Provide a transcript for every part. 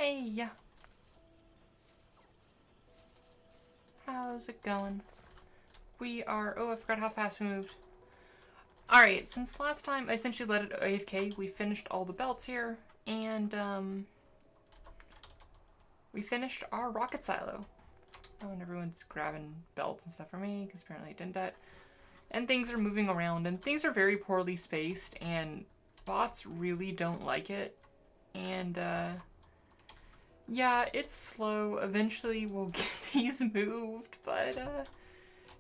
Hey, yeah. How's it going? We are... Oh, I forgot how fast we moved. Alright, since last time I essentially let it AFK, we finished all the belts here, and, we finished our rocket silo. Oh, and everyone's grabbing belts and stuff for me, because apparently I didn't that. And things are moving around, and things are very poorly spaced, and bots really don't like it. And, yeah, it's slow. Eventually we'll get these moved, but,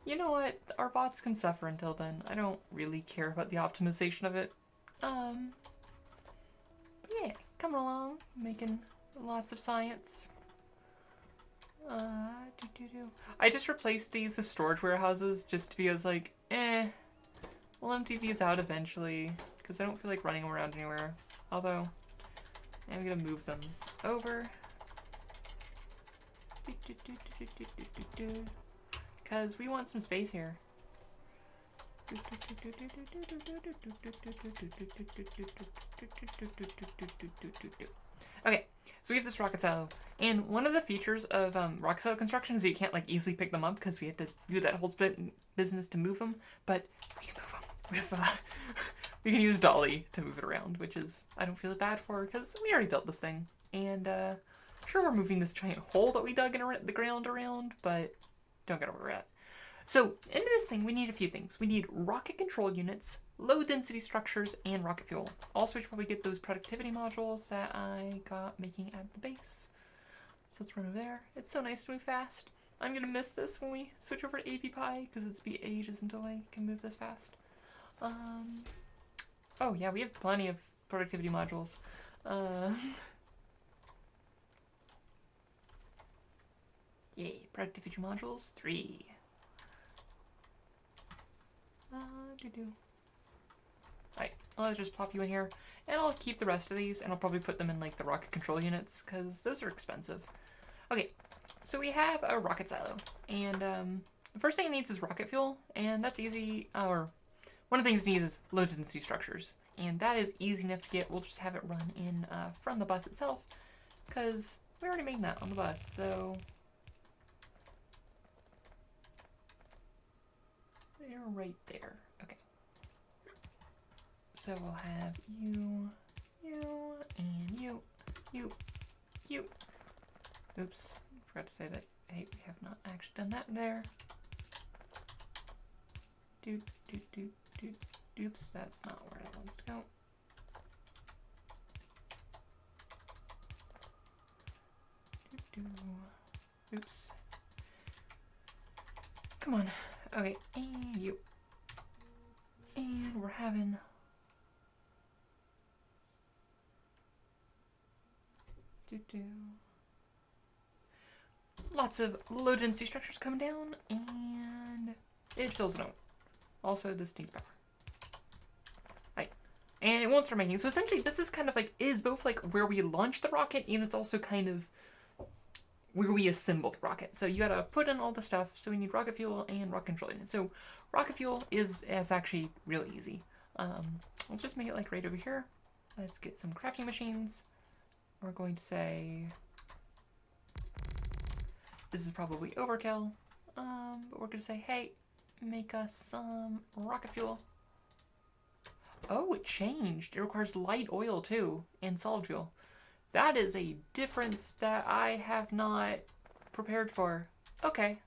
you know what? Our bots can suffer until then. I don't really care about the optimization of it. Yeah, coming along, making lots of science. I just replaced these with storage warehouses just because, like, we'll empty these out eventually because I don't feel like running around anywhere. Although, I'm gonna move them over. Because we want some space here. Okay, so we have this rocket silo, and one of the features of rocket silo construction is that you can't like easily pick them up because we had to do that whole split business to move them. But we can move them with we can use dolly to move it around, which is I don't feel bad for because we already built this thing, and sure we're moving this giant hole that we dug in the ground around, but don't get over we're at. So, into this thing, we need a few things. We need rocket control units, low density structures, and rocket fuel. Also, we should probably get those productivity modules that I got making at the base. So let's run over there. It's so nice to move fast. I'm gonna miss this when we switch over to APPI because it's be ages until I can move this fast. Oh yeah, we have plenty of productivity modules. Yay, productivity modules 3. Alright, I'll just pop you in here, and I'll keep the rest of these, and I'll probably put them in like the rocket control units, because those are expensive. Okay, so we have a rocket silo, and the first thing it needs is rocket fuel, and that's easy, or one of the things it needs is low density structures, and that is easy enough to get. We'll just have it run in from the bus itself, because we already made that on the bus, so they're right there. Okay. So we'll have you, and you. Oops, forgot to say that. Hey, we have not actually done that there. Oops, that's not where that wants to go. Oops. Come on. Okay, and you. And we're having lots of low density structures coming down, and it fills it out. Also, this needs power. Right. And it won't start making. So essentially, this is kind of like, is both like where we launch the rocket, and it's also kind of where we assemble the rocket. So you gotta put in all the stuff. So we need rocket fuel and rocket control units. So rocket fuel is actually really easy. Let's just make it like right over here. Let's get some crafting machines. We're going to say this is probably overkill, but we're going to say, hey, make us some rocket fuel. Oh, it changed. It requires light oil too, and solid fuel. That is a difference that I have not prepared for. Okay.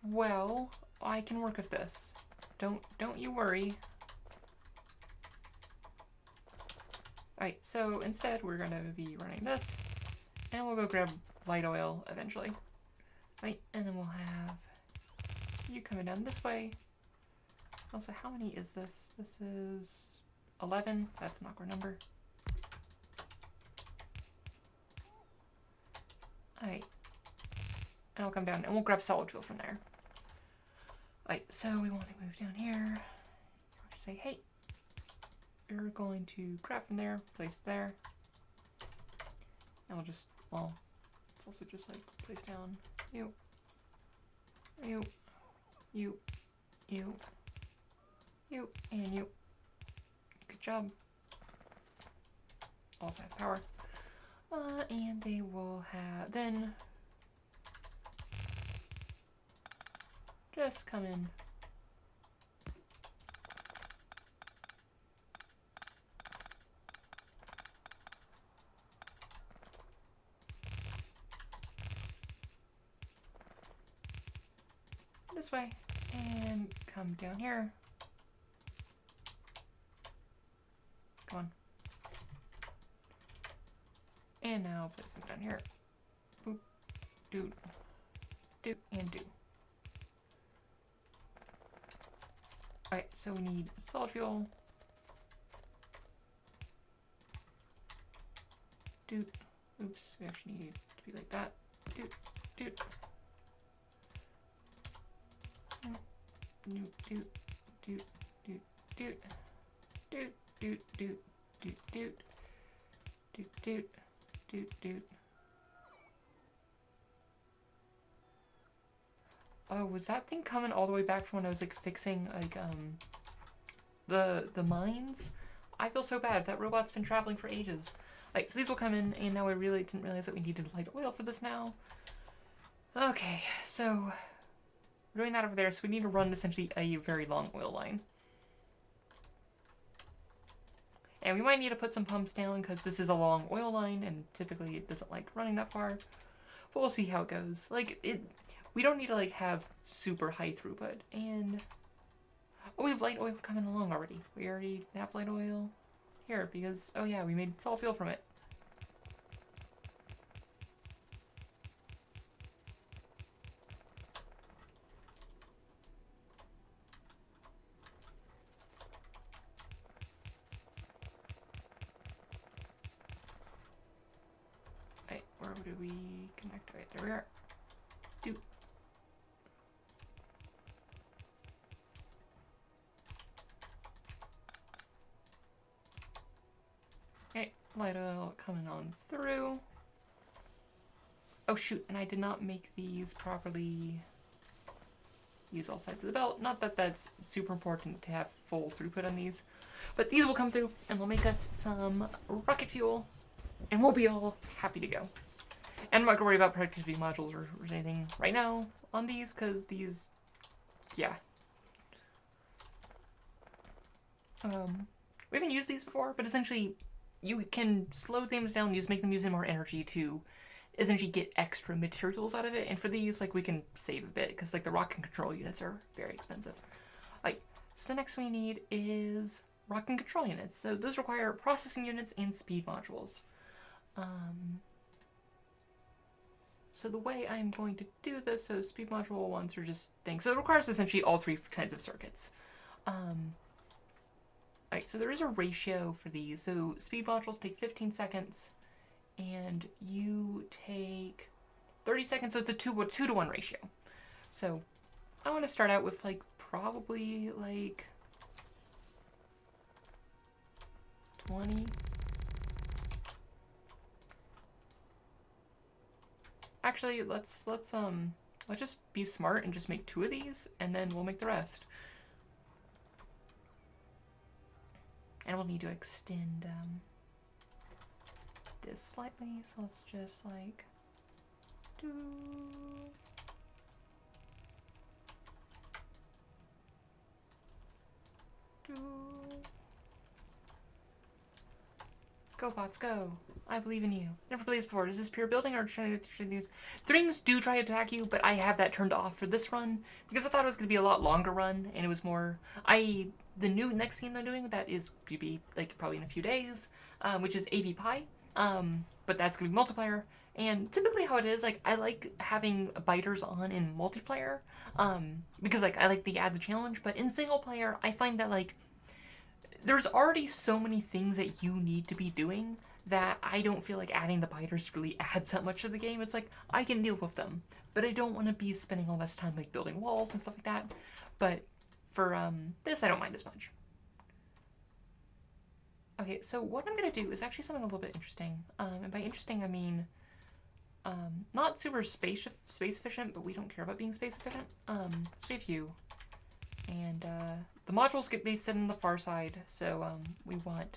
Well, I can work with this. Don't you worry. Alright, so instead we're going to be running this, and we'll go grab light oil eventually. Right, and then we'll have you coming down this way. Also, how many is this? This is 11. That's an awkward number. Alright. And I'll come down, and we'll grab solid fuel from there. Alright, so we want to move down here. We'll just say, hey, you're going to grab from there, place it there. And we'll just, well, it's also just like place down you, and you. Good job. also have power. And they will have, then, just come in. This way, and come down here. Come on. And now place them down here. Boop, do, and do. Alright, so we need solid fuel. Doot. Oops, we actually need to be like that. Doot, doot. Doot, doot, doot, doot, doot. Doot, doot, doot, doot, doot. Doot, doot, doot, doot. Oh, was that thing coming all the way back from when I was like fixing like the mines? I feel so bad. That robot's been traveling for ages. Like, so these will come in, and now I really didn't realize that we needed light oil for this now. Okay, so we're doing that over there, so we need to run essentially a very long oil line. And we might need to put some pumps down because this is a long oil line and typically it doesn't like running that far. But we'll see how it goes. Like, we don't need to like have super high throughput. And oh, we have light oil coming along already. We already have light oil here because, oh yeah, we made solid fuel from it. Right, where do we connect? Right, there we are. Do. Okay, light oil coming on through. Oh shoot, and I did not make these properly use all sides of the belt. Not that that's super important to have full throughput on these, but these will come through and will make us some rocket fuel, and we'll be all happy to go. And I'm not gonna worry about productivity modules or anything right now on these, because these, yeah. We haven't used these before, but essentially you can slow things down, make them using more energy to essentially get extra materials out of it. And for these, like, we can save a bit because like the rocket control units are very expensive. Like, so the next we need is rocket control units. So those require processing units and speed modules. So the way I'm going to do this, so speed module ones are just things. So it requires essentially all three kinds of circuits. Alright, so there is a ratio for these. So speed modules take 15 seconds, and you take 30 seconds, so it's a 2 to 1 ratio. So I want to start out with like probably like 20. Actually, let's just be smart and just make 2 of these, and then we'll make the rest. And we'll need to extend this slightly, so let's just like do. Go, bots, go. I believe in you. Never played this before. Is this pure building or trying to these? Things do try to attack you, but I have that turned off for this run because I thought it was going to be a lot longer run, and it was more. The new next game I'm doing that is going to be like probably in a few days, which is AB Pi. But that's going to be multiplayer. And typically how it is, like, I like having biters on in multiplayer, because like I like to add the challenge. But in single player, I find that like there's already so many things that you need to be doing that I don't feel like adding the biters really adds that much to the game. It's like, I can deal with them, but I don't want to be spending all this time like building walls and stuff like that. But for this, I don't mind as much. Okay, so what I'm going to do is actually something a little bit interesting. And by interesting, I mean not super space efficient, but we don't care about being space efficient. So we have you. And the modules get based in the far side, so we want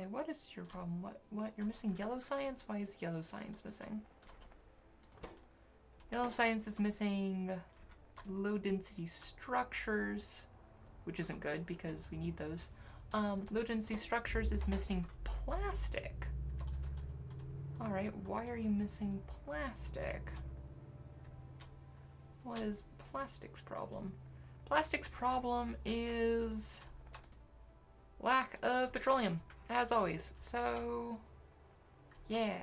Okay, what is your problem? What? You're missing yellow science? Why is yellow science missing? Yellow science is missing low density structures, which isn't good because we need those. Low density structures is missing plastic. Alright, why are you missing plastic? What is plastic's problem? Plastic's problem is lack of petroleum, as always. So, yeah.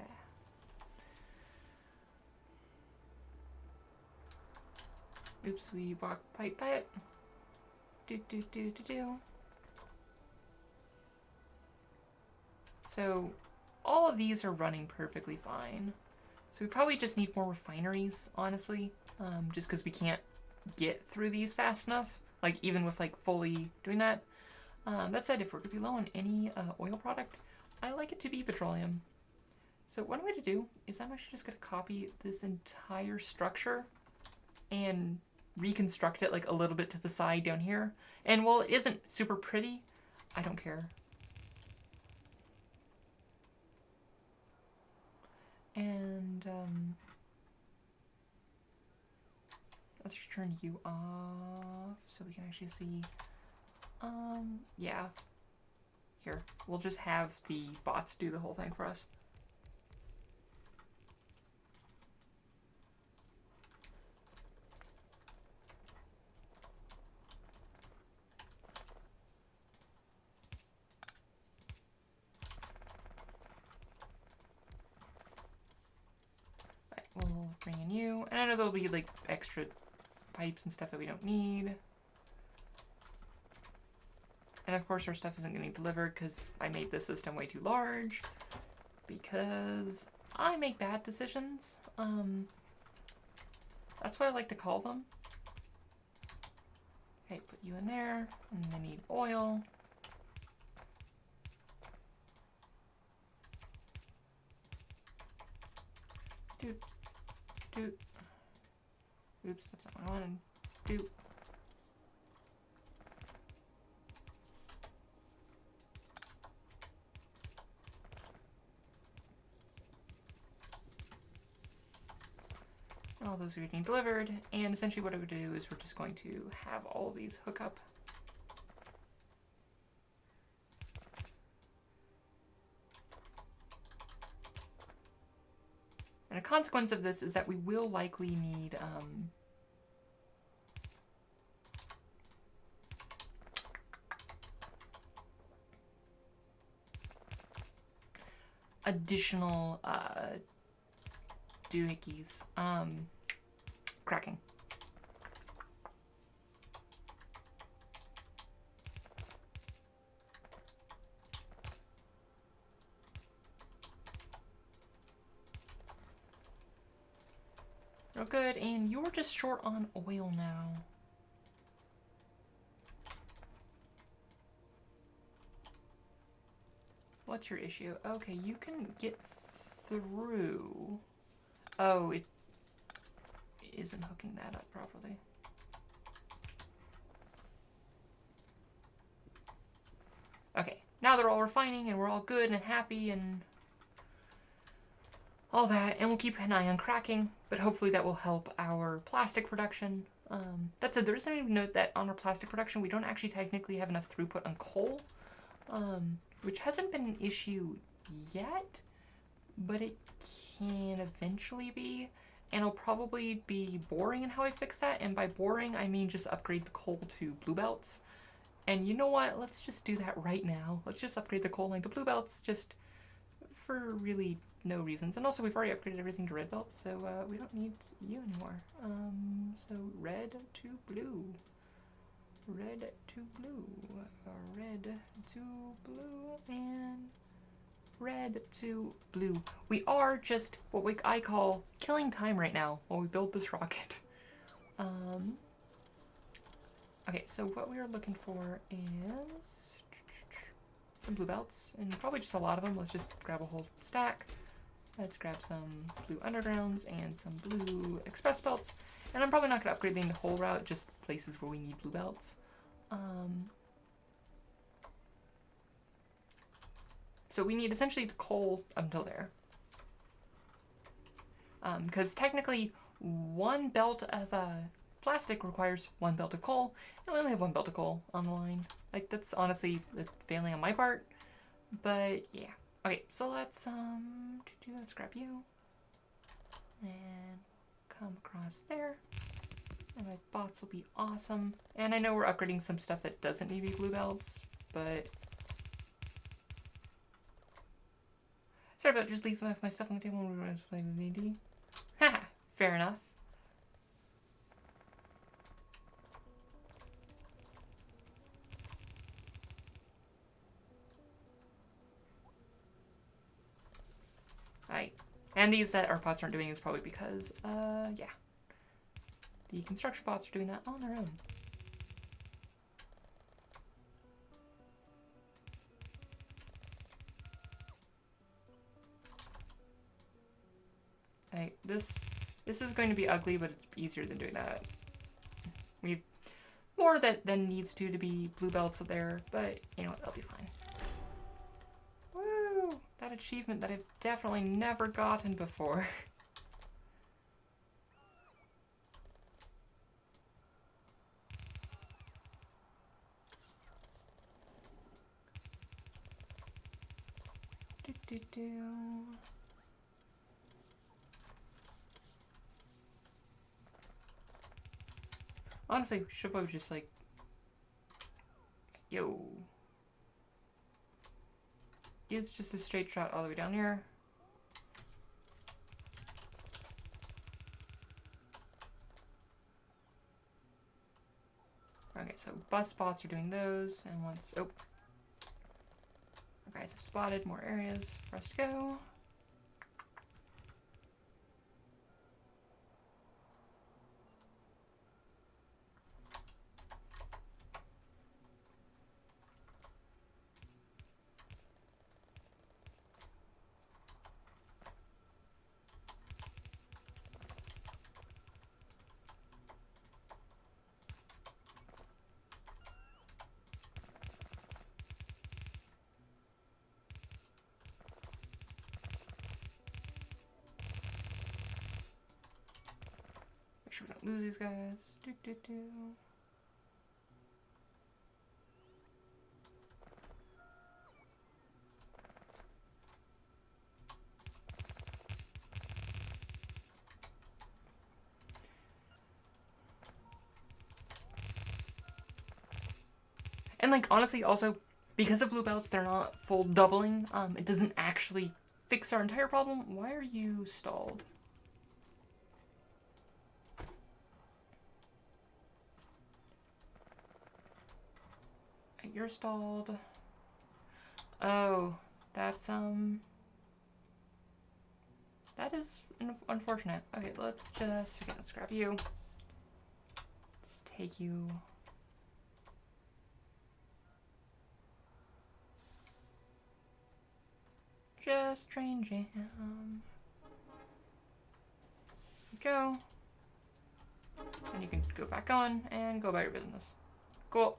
Oops, we walk pipe. Do. So, all of these are running perfectly fine. So we probably just need more refineries, honestly. Just because we can't get through these fast enough. Like, even with, like, fully doing that. That said, if we're going to be low on any oil product, I like it to be petroleum. So one way to do is I'm actually just going to copy this entire structure and reconstruct it, like, a little bit to the side down here. And while it isn't super pretty, I don't care. And, let's just turn you off so we can actually see. Yeah. Here, we'll just have the bots do the whole thing for us. Right, we'll bring in you. And I know there'll be, like, extra pipes and stuff that we don't need. And of course our stuff isn't getting delivered because I made this system way too large. Because I make bad decisions. That's what I like to call them. Okay, put you in there. And I need oil. Doot. Doot. Oops, that's not what I wanted. Doot. All those are getting delivered, and essentially what I would do is we're just going to have all of these hook up. And a consequence of this is that we will likely need additional doohickeys. Cracking. Real good, and you're just short on oil now. What's your issue? Okay, you can get through. Oh, it isn't hooking that up properly. Okay, now they're all refining and we're all good and happy and all that, and we'll keep an eye on cracking, but hopefully that will help our plastic production. That said, there is something to note that on our plastic production, we don't actually technically have enough throughput on coal, which hasn't been an issue yet, but it can eventually be, and it'll probably be boring in how I fix that, and by boring, I mean just upgrade the coal to blue belts. And you know what? Let's just do that right now. Let's just upgrade the coal line to blue belts, just for really no reasons. And also, we've already upgraded everything to red belts, so we don't need you anymore. So red to blue. Red to blue. Red to blue, and red to blue. We are just what I call killing time right now while we build this rocket. Okay, so what we are looking for is some blue belts, and probably just a lot of them. Let's just grab a whole stack. Let's grab some blue undergrounds and some blue express belts. And I'm probably not going to upgrade the whole route, just places where we need blue belts. So we need essentially the coal up until there. Because technically, one belt of plastic requires one belt of coal, and we only have one belt of coal on the line. Like, that's honestly a failing on my part, but yeah. Okay, so let's grab you, and come across there, and my bots will be awesome. And I know we're upgrading some stuff that doesn't need to be blue belts, but sorry about just leaving my stuff on the table when we were playing with AD. Haha, fair enough. Alright. And these that our bots aren't doing is probably because, yeah. The construction bots are doing that on their own. Alright, this is going to be ugly, but it's easier than doing that. We've more than needs to be blue belts there, but you know what, that'll be fine. Woo! That achievement that I've definitely never gotten before. do. Honestly, we should probably just like, yo. It's just a straight shot all the way down here. Okay, so bus spots are doing those, and once, oh. Our guys have spotted more areas for us to go. Make sure we don't lose these guys. And like honestly, also because of blue belts, they're not full doubling. It doesn't actually fix our entire problem. Why are you stalled? You're stalled. Oh, that's that is unfortunate. Okay, let's grab you. Let's take you. Just train jam. Go. And you can go back on and go about your business. Cool.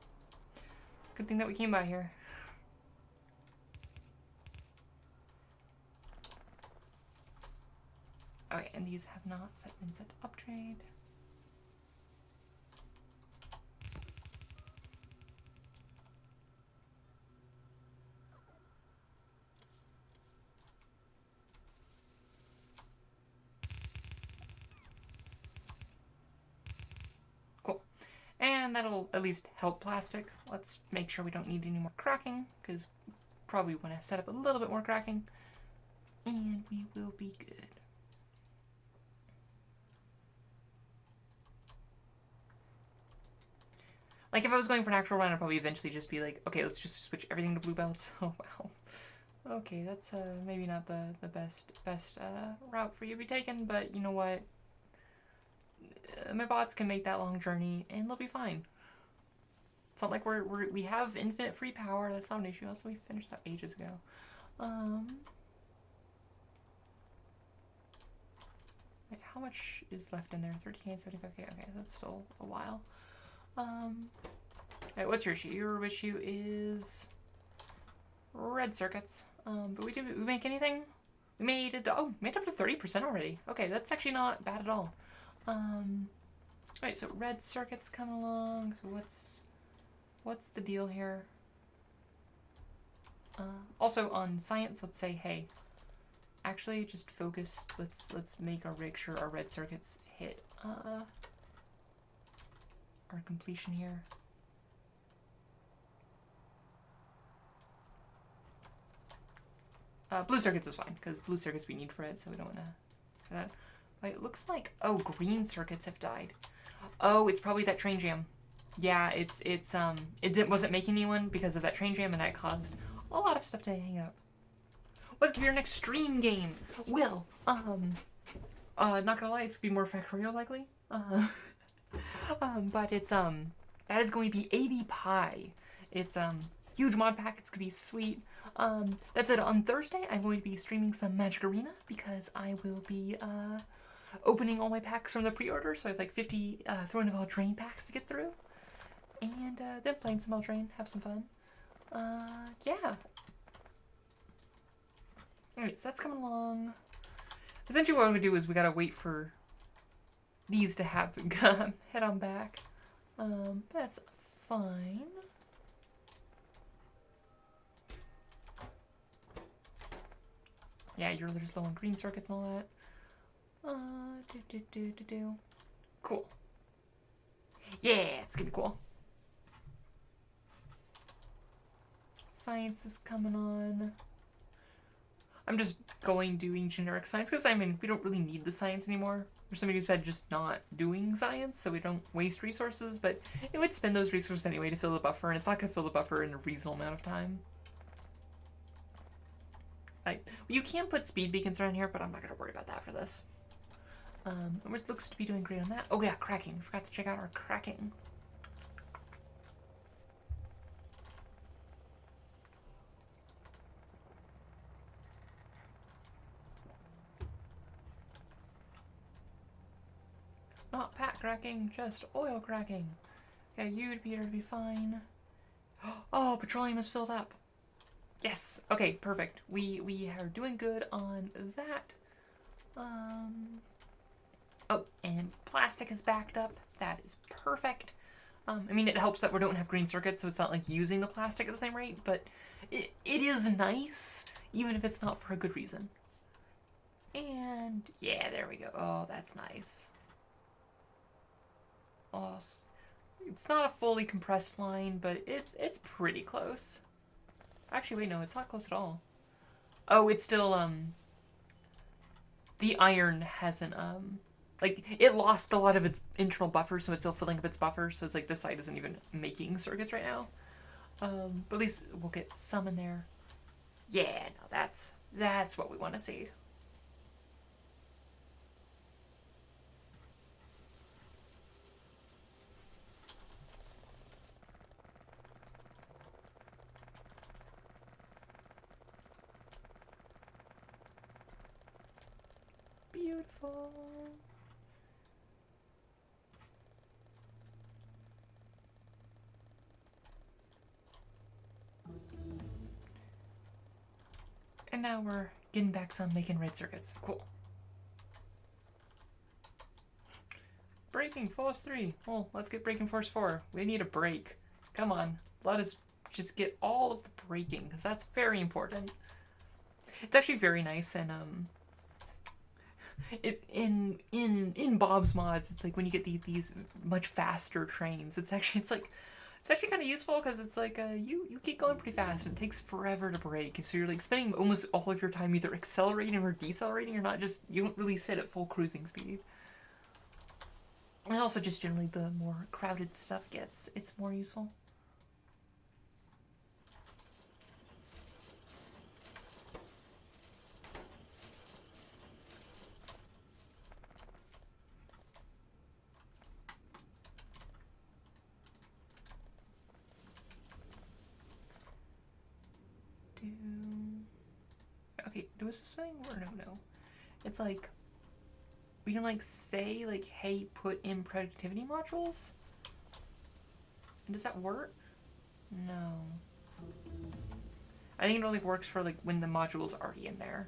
Good thing that we came by here. Okay, and these have not been set to uptrade. Cool. And that'll at least help plastic. Let's make sure we don't need any more cracking, because probably want to set up a little bit more cracking. And we will be good. Like, if I was going for an actual run, I'd probably eventually just be like, okay, let's just switch everything to blue belts. Oh, wow. Okay, that's maybe not the best route for you to be taken, but you know what? My bots can make that long journey, and they'll be fine. It's not like we have infinite free power. That's not an issue. Also, we finished that ages ago. Wait, how much is left in there? 30k and 75k. Okay, that's still a while. Alright, what's your issue? Your issue is red circuits. But we make anything? We made it, oh, made up to 30% already. Okay, that's actually not bad at all. Alright, so red circuits come along. So what's the deal here? Also on science, let's say, hey, actually just focus. Let's make sure our red circuits hit our completion here. Blue circuits is fine, because blue circuits we need for it, so we don't want to... that. Wait, it looks like... Oh, green circuits have died. Oh, it's probably that train jam. Yeah, it wasn't making anyone because of that train jam, and that caused a lot of stuff to hang up. What's gonna be our next stream game? Well, not gonna lie, it's gonna be more Factorio likely. But it's, that is going to be 80 Pi. It's, huge mod pack, it's gonna be sweet. That's it. On Thursday, I'm going to be streaming some Magic Arena because I will be opening all my packs from the pre-order. So I have like 50 Throne of Eldraine packs to get through, and then playing some Eldraine, have some fun. Yeah. Alright, so that's coming along. Essentially, what I'm gonna do is we gotta wait for these to happen. Head on back. That's fine. Yeah, you're just low on green circuits and all that. Cool. Yeah, it's gonna be cool. Science is coming on. I'm just doing generic science, because, I mean, we don't really need the science anymore. There's somebody who's been just not doing science, so we don't waste resources, but it would spend those resources anyway to fill the buffer, and it's not gonna fill the buffer in a reasonable amount of time. You can put speed beacons around here, but I'm not going to worry about that for this. It looks to be doing great on that. Oh yeah, cracking. I forgot to check out our cracking. Not pack cracking, just oil cracking. Okay, you'd be fine. Oh, petroleum is filled up. Yes. Okay, perfect. We are doing good on that. Oh, and plastic is backed up. That is perfect. I mean, it helps that we don't have green circuits, so it's not like using the plastic at the same rate, but it is nice, even if it's not for a good reason. And yeah, there we go. Oh, that's nice. Oh, it's not a fully compressed line, but it's pretty close. Actually, wait, no, it's not close at all. Oh, it's still, the iron hasn't, like, it lost a lot of its internal buffers, so it's still filling up its buffers, so it's like this side isn't even making circuits right now. But at least we'll get some in there. Yeah, no, that's what we want to see. Beautiful. And now we're getting back some making red circuits. Cool. Braking force 3. Well, let's get braking force 4. We need a brake. Come on. Let us just get all of the braking, because that's very important. It's actually very nice, and in Bob's mods, it's like when you get these much faster trains, it's actually kind of useful, because it's like you keep going pretty fast and it takes forever to brake, so you're like spending almost all of your time either accelerating or decelerating. You don't really sit at full cruising speed. And also just generally the more crowded stuff gets, it's more useful. Okay, do a swing or no? It's like, we can like say like, hey, put in productivity modules? And does that work? No. I think it only works for like when the module's already in there.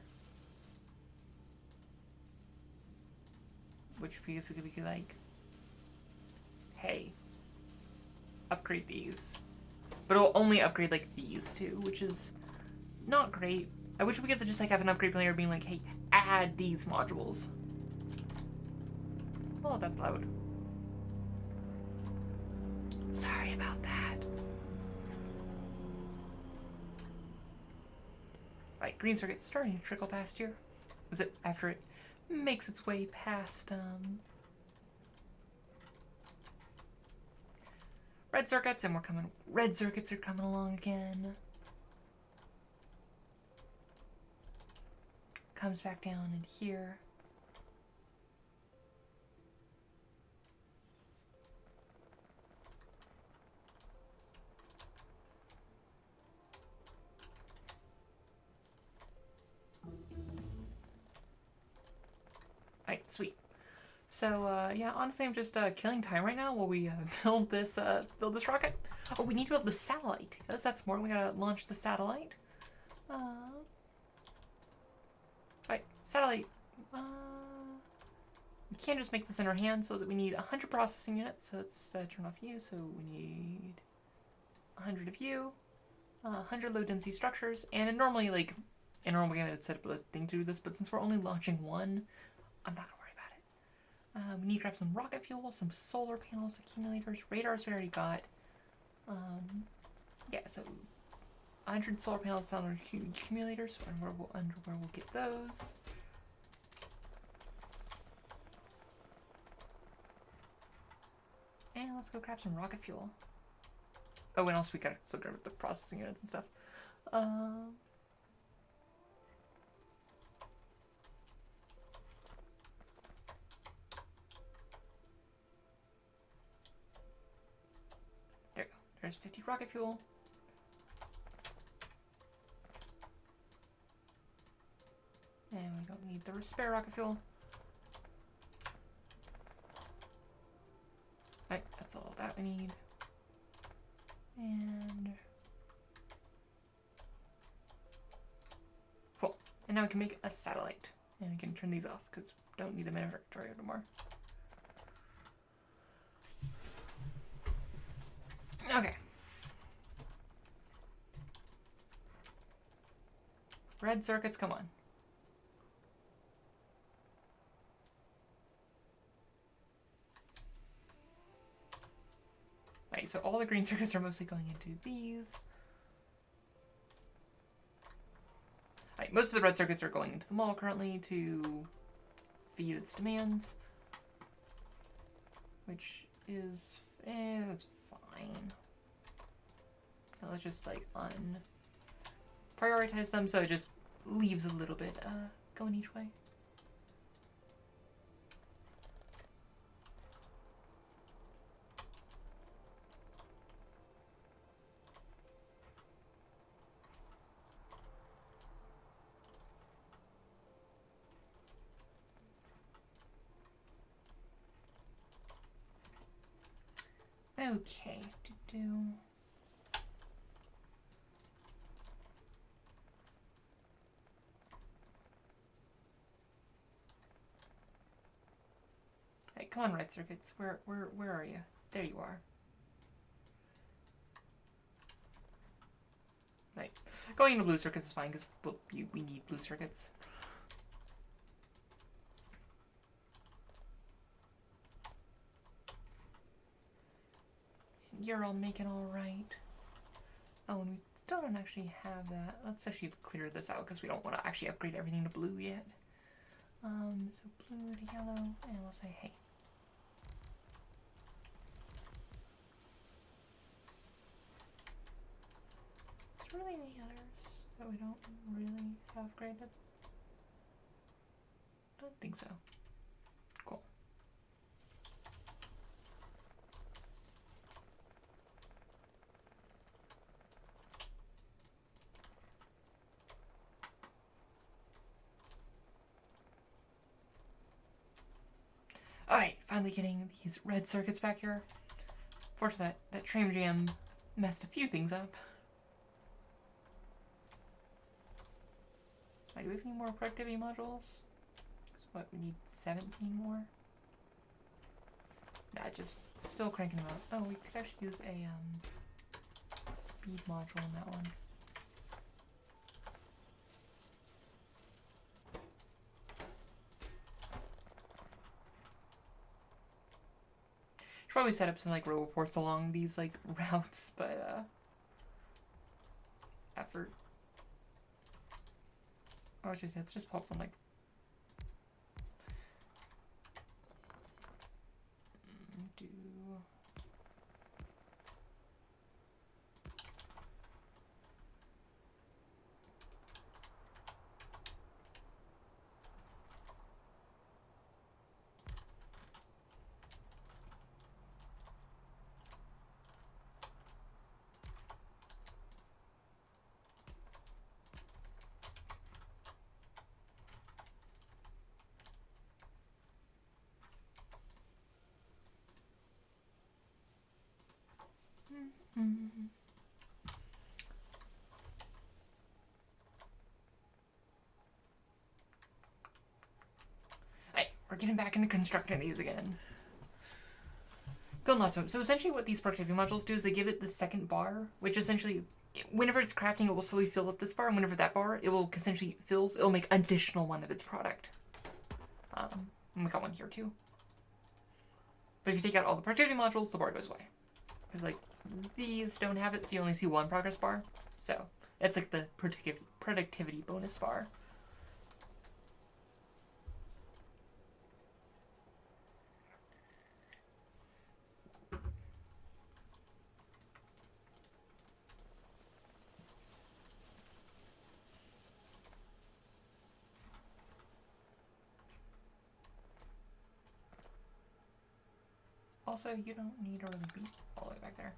Which because we could be like, hey, upgrade these. But it'll only upgrade like these two, which is not great. I wish we could just like have an upgrade player being like, hey, add these modules. Oh, that's loud. Sorry about that. Right, green circuit's starting to trickle past here. Is it after it makes its way past red circuits, and red circuits are coming along again. Comes back down in here. Alright, sweet. So, yeah, honestly, I'm just killing time right now while we build this rocket. Oh, we need to build the satellite. Yes, that's more. We gotta launch the satellite. Right, satellite. We can't just make this in our hands, so that we need 100 processing units. So let's turn off you. So we need 100 of you, 100 low density structures, and normally, like, in a normal game, I'd set up a thing to do this, but since we're only launching one, I'm not gonna worry about it. We need to grab some rocket fuel, some solar panels, accumulators, radars we already got. Yeah, so 100 solar panels on our accumulators, and where we'll get those. And let's go grab some rocket fuel. Oh, and also we gotta still grab the processing units and stuff. There we go. There's 50 rocket fuel. And we don't need the spare rocket fuel. Right, that's all that we need. And cool. And now we can make a satellite. And we can turn these off because we don't need them in Factorio anymore. Okay. Red circuits, come on. Right, so all the green circuits are mostly going into these. Right, most of the red circuits are going into the mall currently to feed its demands. Which is, that's fine. Now let's just like prioritize them so it just leaves a little bit going each way. Okay, Hey, come on, red circuits. Where are you? There you are. Right. Going into blue circuits is fine because we need blue circuits. You're all making all right. Oh, and we still don't actually have that. Let's actually clear this out because we don't want to actually upgrade everything to blue yet. So blue to yellow, and we'll say hey. Is there really any others that we don't really have graded? I don't think so. Cool. Alright, finally getting these red circuits back here. Fortunately, that tram jam messed a few things up. Right, do we have any more productivity modules? What, we need 17 more? Nah, just still cranking them out. Oh, we could actually use a speed module in that one. Should probably set up some like roboports along these like routes, but effort. Oh, it's just pop from like. Do. Mm-hmm. Alright, we're getting back into constructing these again. Go nuts. So essentially what these productivity modules do is they give it the second bar, which essentially, whenever it's crafting, it will slowly fill up this bar, and whenever that bar, it will essentially it'll make additional one of its product. And we got one here too. But if you take out all the productivity modules, the bar goes away. Because like, these don't have it, so you only see one progress bar. So, it's like the productivity bonus bar. Also, you don't need to really be all the way back there.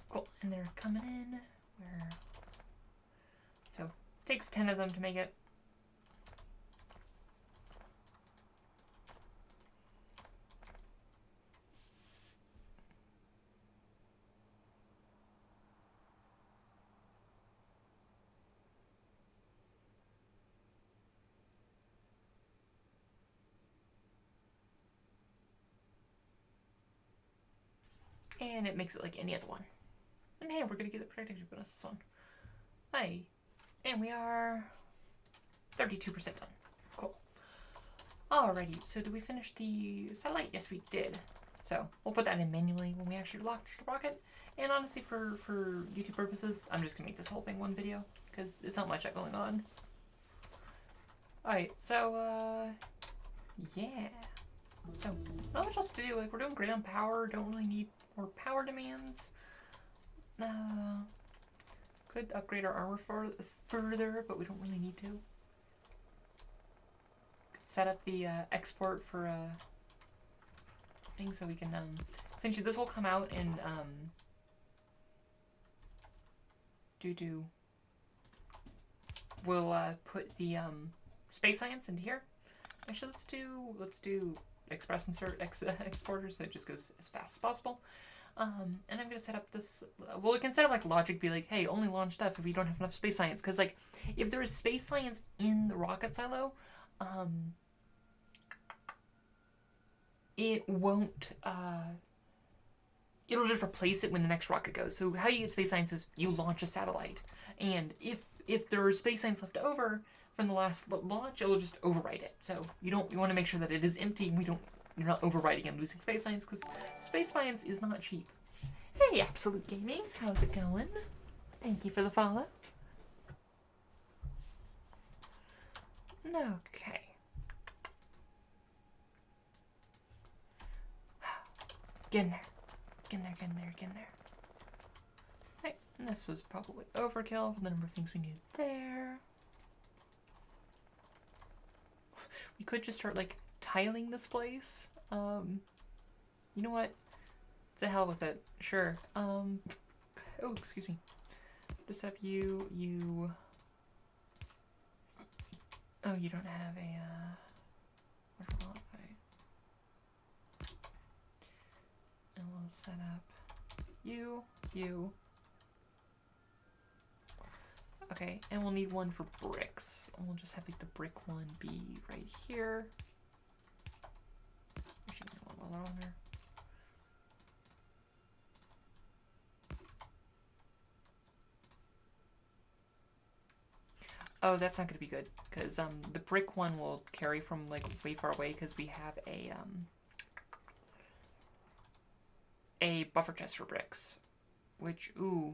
Cool, and they're coming in. So, takes 10 of them to make it. And it makes it like any other one. And hey, we're gonna get the productivity bonus this one. Hey, and we are 32% done. Cool. Alrighty, so did we finish the satellite? Yes, we did. So we'll put that in manually when we actually launch the rocket. And honestly, for YouTube purposes, I'm just gonna make this whole thing one video because it's not much going on. Alright, so yeah. So not much else to do. Like, we're doing great on power. Don't really need more power demands. Could upgrade our armor further, but we don't really need to. Could set up the export for thing so we can essentially this will come out and we'll put the space science into here. Actually, let's do express insert exporter so it just goes as fast as possible. And I'm gonna set up this. Well, we can set up like logic, be like, hey, only launch stuff if we don't have enough space science. Because like, if there is space science in the rocket silo, it won't. It'll just replace it when the next rocket goes. So how you get space science is you launch a satellite, and if there is space science left over from the last launch, it'll just overwrite it. So you want to make sure that it is empty, and you're not overwriting and losing space science, because space science is not cheap. Hey, Absolute Gaming, how's it going? Thank you for the follow. Okay. Get in there. Get in there, get in there, get in there. Right, and this was probably overkill for the number of things we need there. We could just start, like, tiling this place. You know what? To hell with it. Sure. Oh, excuse me. Just have you... Oh, you don't have a, and we'll set up you, Okay, and we'll need one for bricks. And we'll just have like the brick one be right here. Actually, one more on there. Oh, that's not gonna be good, because the brick one will carry from like way far away because we have a buffer chest for bricks, which ooh,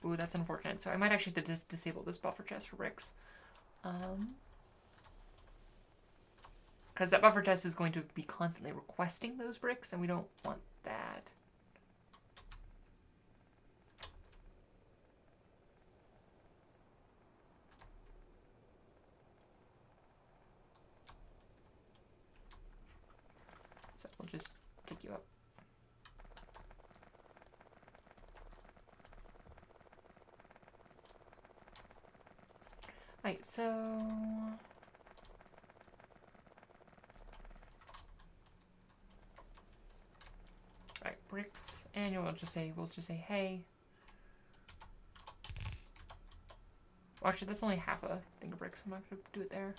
that's unfortunate. So I might actually have to disable this buffer chest for bricks, because that buffer chest is going to be constantly requesting those bricks, and we don't want that. So we'll just take you up. Alright, so alright, bricks, and we'll just say hey. Well, actually, that's only half a thing of bricks. I'm not gonna do it there.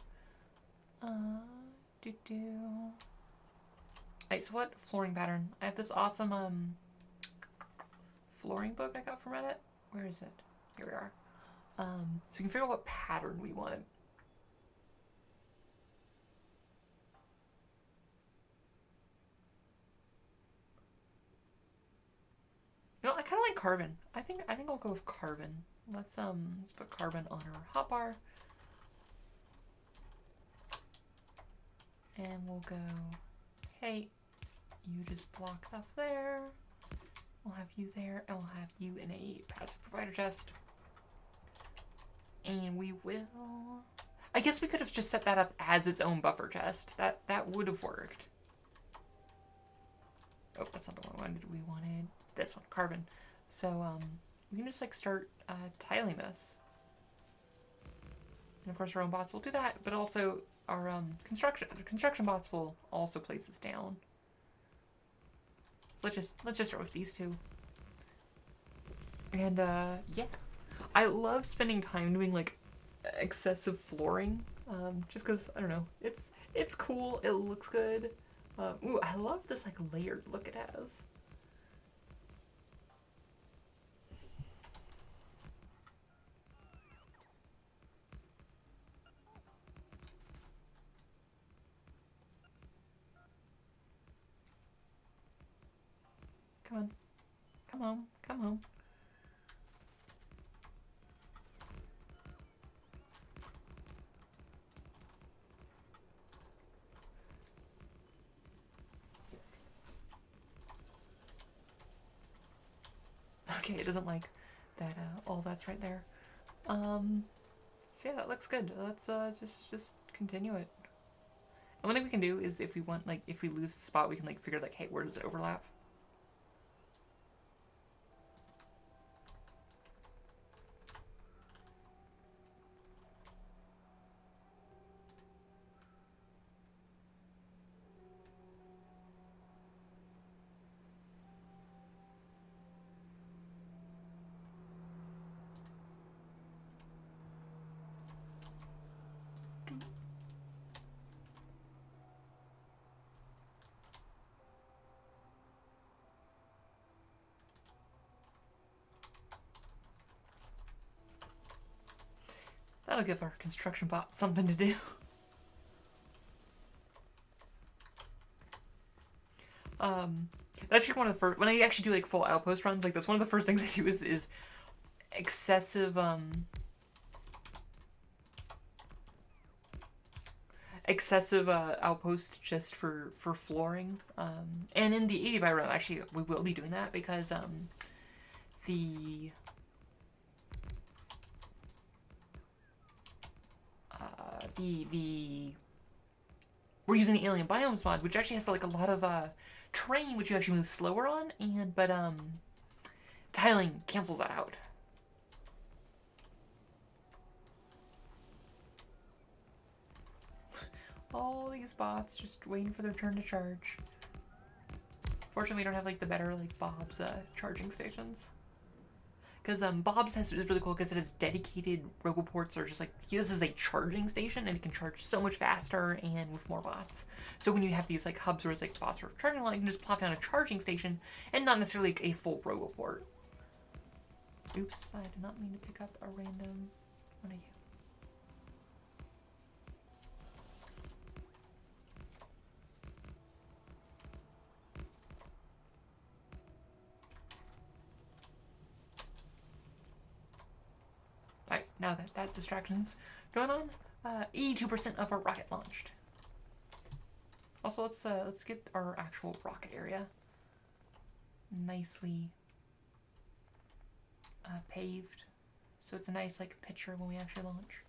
Alright, so what flooring pattern? I have this awesome flooring book I got from Reddit. Where is it? Here we are. So we can figure out what pattern we want. You know, I kind of like carbon. I think I'll go with carbon. Let's put carbon on our hotbar. And we'll go, hey, you just block up there. We'll have you there, and we'll have you in a passive provider chest. And we will... I guess we could have just set that up as its own buffer chest. That would have worked. Oh, that's not the one we wanted. We wanted this one, carbon. So we can just like start tiling this. And of course our own bots will do that, but also our construction bots will also place this down. So let's just start with these two. And yeah. I love spending time doing like excessive flooring, just because I don't know, it's cool, it looks good. Ooh, I love this like layered look it has. Come on, come home, come home. Okay, it doesn't like that, all that's right there. So yeah, that looks good. Let's just continue it. And one thing we can do is if we want, like, if we lose the spot, we can like figure like, hey, where does it overlap? That'll give our construction bot something to do. That's actually one of the first, when I actually do like full outpost runs, like that's one of the first things I do is excessive outpost just for flooring. And in the 80 by run, actually we will be doing that because we're using the alien biomes mod, which actually has like a lot of terrain which you actually move slower on, but tiling cancels that out. All these bots just waiting for their turn to charge. Fortunately, we don't have like the better like Bob's charging stations. Because Bob's is really cool because it has dedicated roboports, or just like this is a charging station and it can charge so much faster and with more bots. So when you have these like hubs where it's like bots are charging a lot, you can just plop down a charging station and not necessarily like a full roboport. Oops, I did not mean to pick up a random one of you. Alright, now that that distraction's going on, 82% of our rocket launched. Also, let's get our actual rocket area nicely paved, so it's a nice like picture when we actually launch.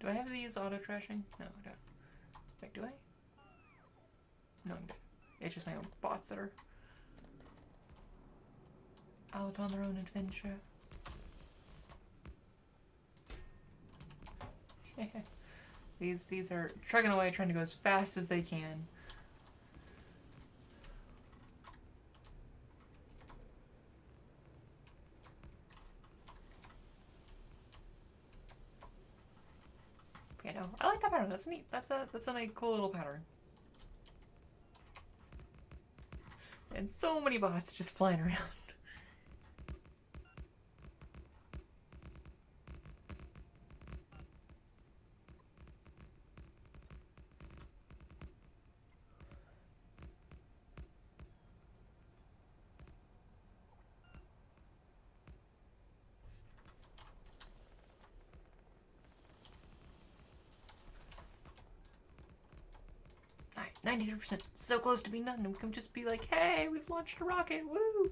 Do I have these auto trashing? No, I don't. Wait, do I? No, I don't. It's just my own bots that are out on their own adventure. These are trucking away, trying to go as fast as they can. You know, I like that pattern. That's neat. That's a nice, cool little pattern. And so many bots just flying around. Alright, 93%. So close to being done. And we can just be like, hey, we've launched a rocket. Woo!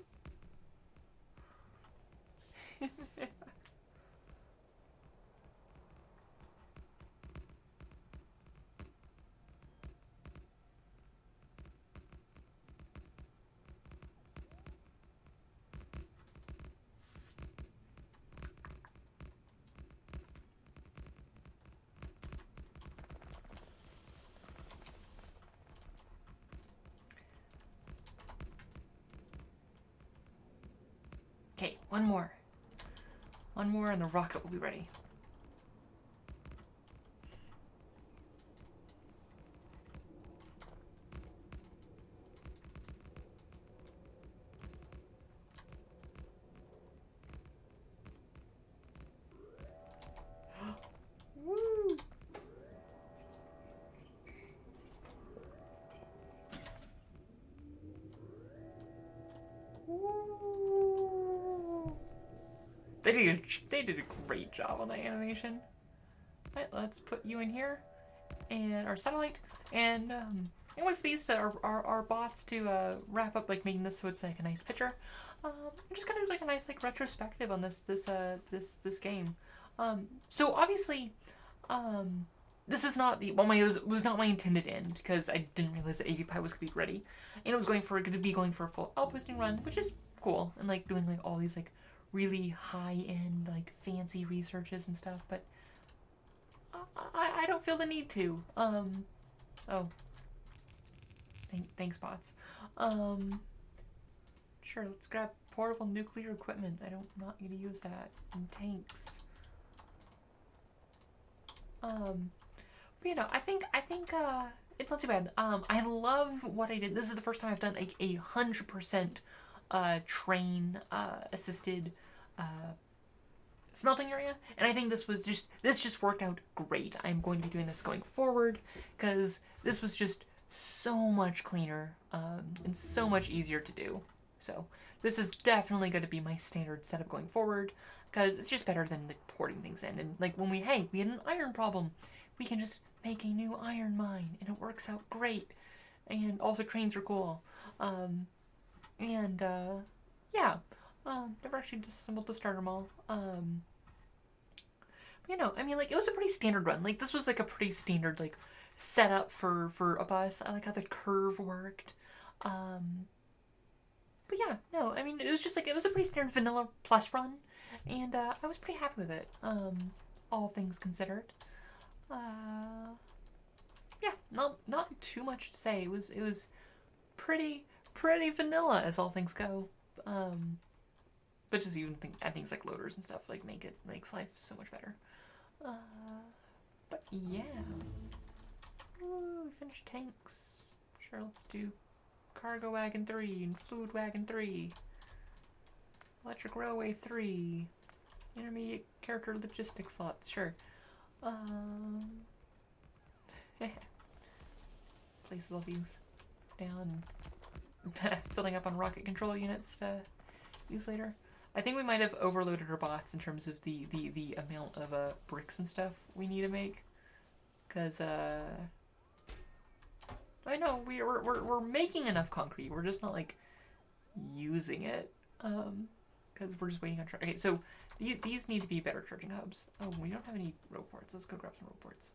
Okay, one more. One more and the rocket will be ready. Woo! Woo! They did a great job on the animation. Alright, let's put you in here, and our satellite, and wait for these to our bots to wrap up like making this so it's like a nice picture. I'm just gonna do like a nice like retrospective on this game. So obviously, this is not the was not my intended end, because I didn't realize that AV Pi was gonna be ready, and it was going to be going for a full outposting run, which is cool, and like doing like all these like really high end like fancy researches and stuff, but I don't feel the need to. Oh, thanks bots. Sure, let's grab portable nuclear equipment. I'm not gonna use that. And tanks. But, you know, I think it's not too bad. I love what I did. This is the first time I've done like 100% train assisted smelting area, and I think this just worked out great. I'm going to be doing this going forward because this was just so much cleaner and so much easier to do. So this is definitely going to be my standard setup going forward, because it's just better than like porting things in. And like when we had an iron problem, we can just make a new iron mine and it works out great. And also trains are cool. Yeah. Never actually disassembled the starter mall. But, you know, I mean, like, it was a pretty standard run. Like, this was, like, a pretty standard, like, setup for a bus. I like how the curve worked. But yeah, no, I mean, it was just like, it was a pretty standard vanilla plus run, and I was pretty happy with it, all things considered. Yeah, not too much to say. It was pretty vanilla as all things go. But just even add things like loaders and stuff like makes life so much better. Uh, but yeah, ooh, we finished tanks. Sure, let's do cargo wagon 3 and food wagon 3, electric railway 3, intermediate character logistics slots. Sure. Places all these down, filling up on rocket control units to use later. I think we might have overloaded our bots in terms of the amount of bricks and stuff we need to make, because I know we're making enough concrete. We're just not like using it, because we're just waiting on. Okay, so these need to be better charging hubs. Oh, we don't have any rope ports. Let's go grab some rope ports.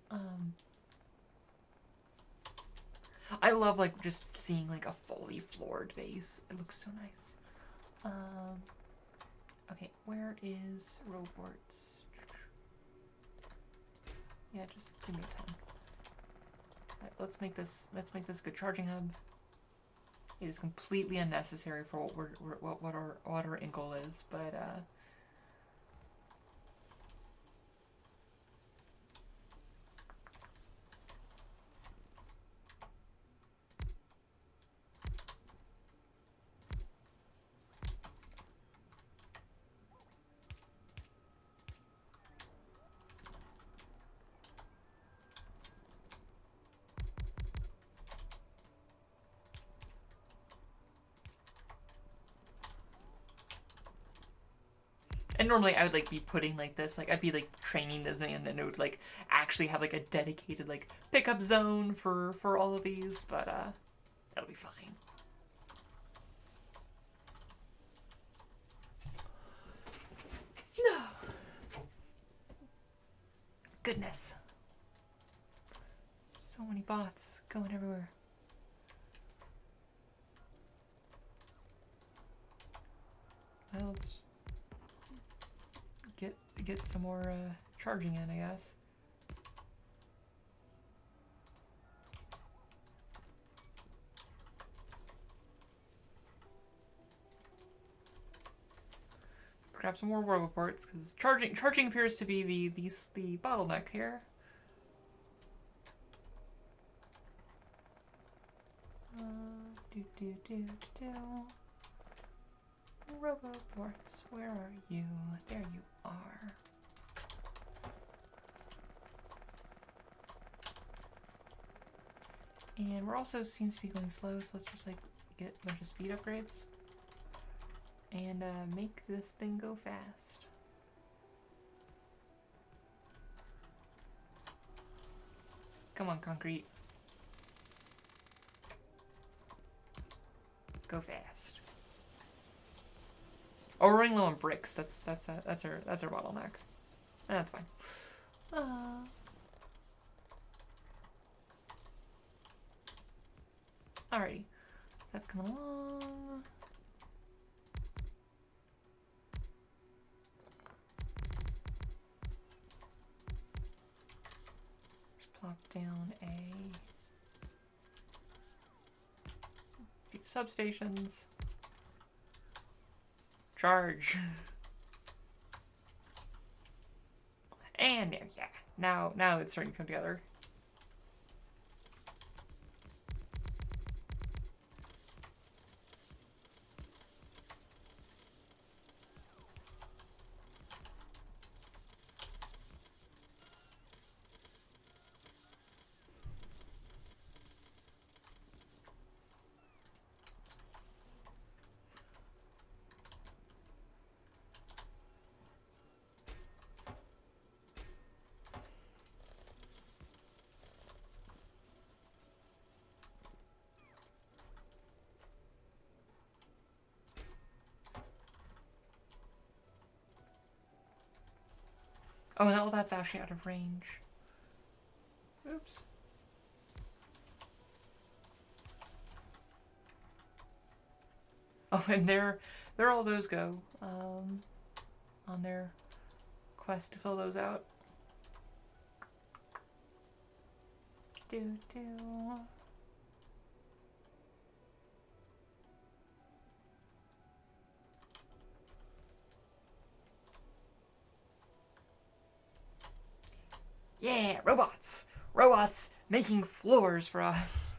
I love like just seeing like a fully floored base. It looks so nice. Okay, where is rope ports? Yeah, just give me a ton. Right, let's make this a good charging hub. It is completely unnecessary for what our end goal is, but and normally I would like be putting like this, like I'd be like training this in, and it would like actually have like a dedicated like pickup zone for all of these, but that'll be fine. No. Goodness. So many bots going everywhere. Well, let's get some more charging in, I guess. Grab some more roboports, because charging appears to be the bottleneck here. Roboports, where are you? There you are. And we're also seems to be going slow, so let's just like get a bunch of speed upgrades and make this thing go fast. Come on, concrete. Go fast. Oh, we're running low on bricks. That's our bottleneck. That's fine. Alrighty, that's coming along. Just plop down a few substations. Charge. And there, yeah. Now it's starting to come together. Oh, no, that's actually out of range. Oops. Oh, and there all those go on their quest to fill those out. Do do. Yeah, robots! Robots making floors for us.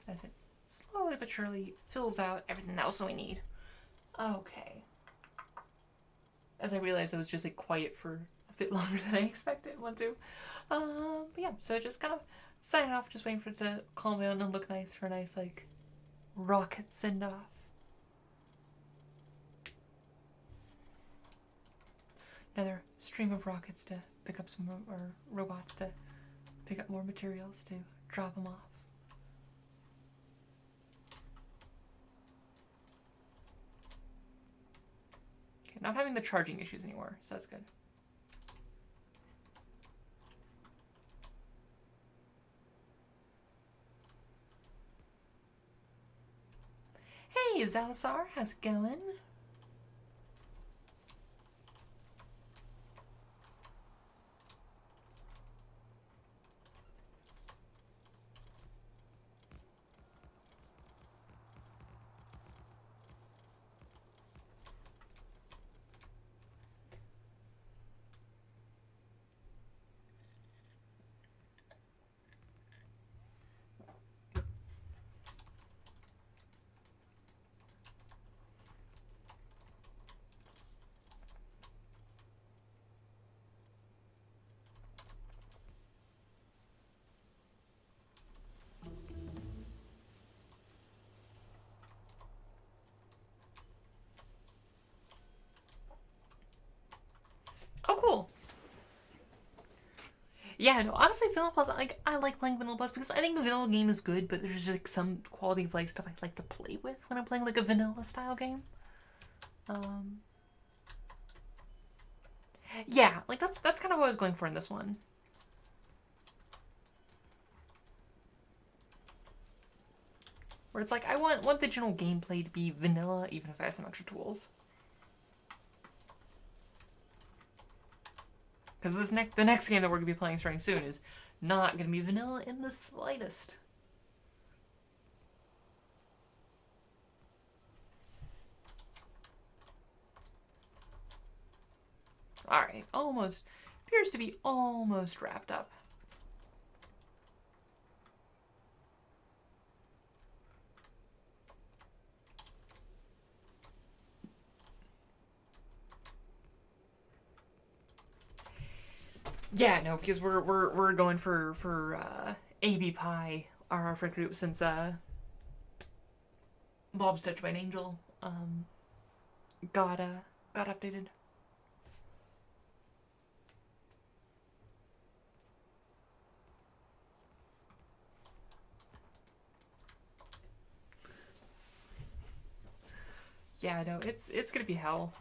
As it slowly but surely fills out everything else we need. Okay. As I realized I was just like quiet for a bit longer than I expected one to. But yeah, so just kind of signing off, just waiting for it to calm down and look nice for a nice like rocket send off. Another stream of rockets to pick up some or robots to pick up more materials to drop them off. Okay, not having the charging issues anymore, so that's good. Hey, Zalazar, how's it going? Oh, cool. Yeah, no, honestly, Vanilla Plus, like, I like playing Vanilla Plus because I think the vanilla game is good, but there's just like some quality of life stuff I like to play with when I'm playing like a vanilla style game. Um, yeah, like that's kind of what I was going for in this one. Where it's like I want the general gameplay to be vanilla, even if I have some extra tools. Because the next game that we're gonna be playing starting soon is not gonna be vanilla in the slightest. All right, almost appears to be almost wrapped up. Yeah, no, because we're going for AB Pie, our friend group, since Bob's Touched by an Angel got got updated. Yeah, no, it's gonna be hell,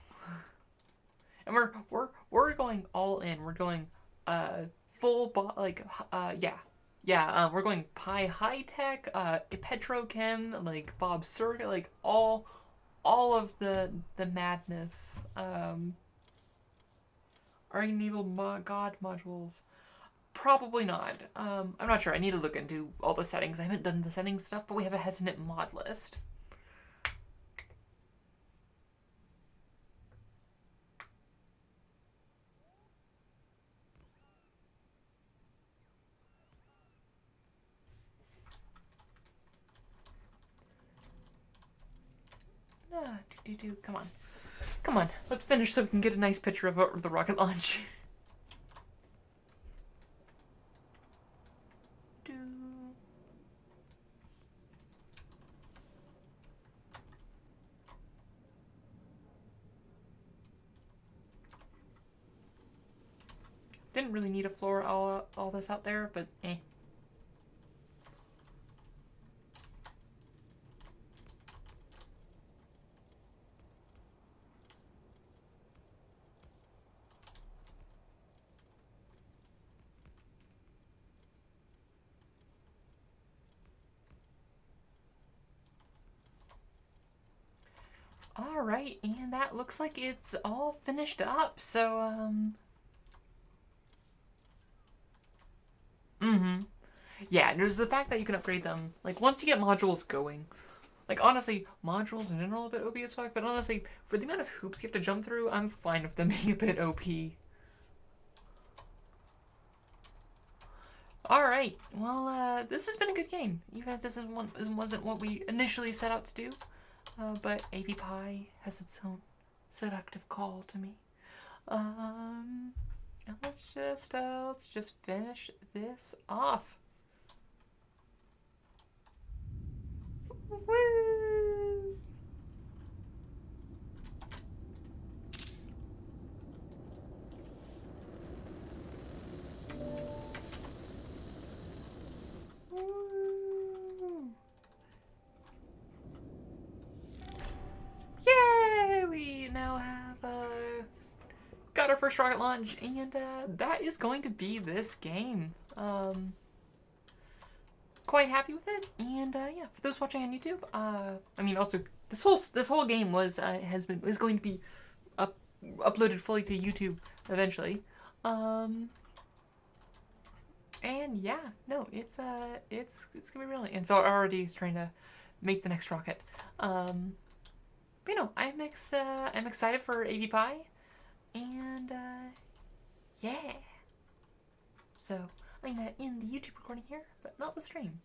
and we're going all in. We're going like yeah. We're going Pi High Tech, Petrochem, like Bob Circuit, like all of the madness. Are enabled God modules? Probably not. I'm not sure. I need to look into all the settings. I haven't done the settings stuff, but we have a hesitant mod list. Come on. Come on. Let's finish so we can get a nice picture of the rocket launch. Didn't really need to floor all this out there, but eh. Alright, and that looks like it's all finished up, so, yeah, there's the fact that you can upgrade them. Like, once you get modules going, like, honestly, modules in general are a bit OP as fuck, but honestly, for the amount of hoops you have to jump through, I'm fine with them being a bit OP. Alright, well, this has been a good game, even if this wasn't what we initially set out to do. But AP Pie has its own seductive call to me. And let's just finish this off. Woo! Yay! We now have got our first rocket launch, and that is going to be this game. Quite happy with it, and yeah, for those watching on YouTube, I mean, also this whole game is going to be uploaded fully to YouTube eventually. And yeah, no, it's gonna be really, and so I'm already trying to make the next rocket. But, you know, I'm excited for AV Pie, and yeah. So I'm gonna end the YouTube recording here, but not the stream.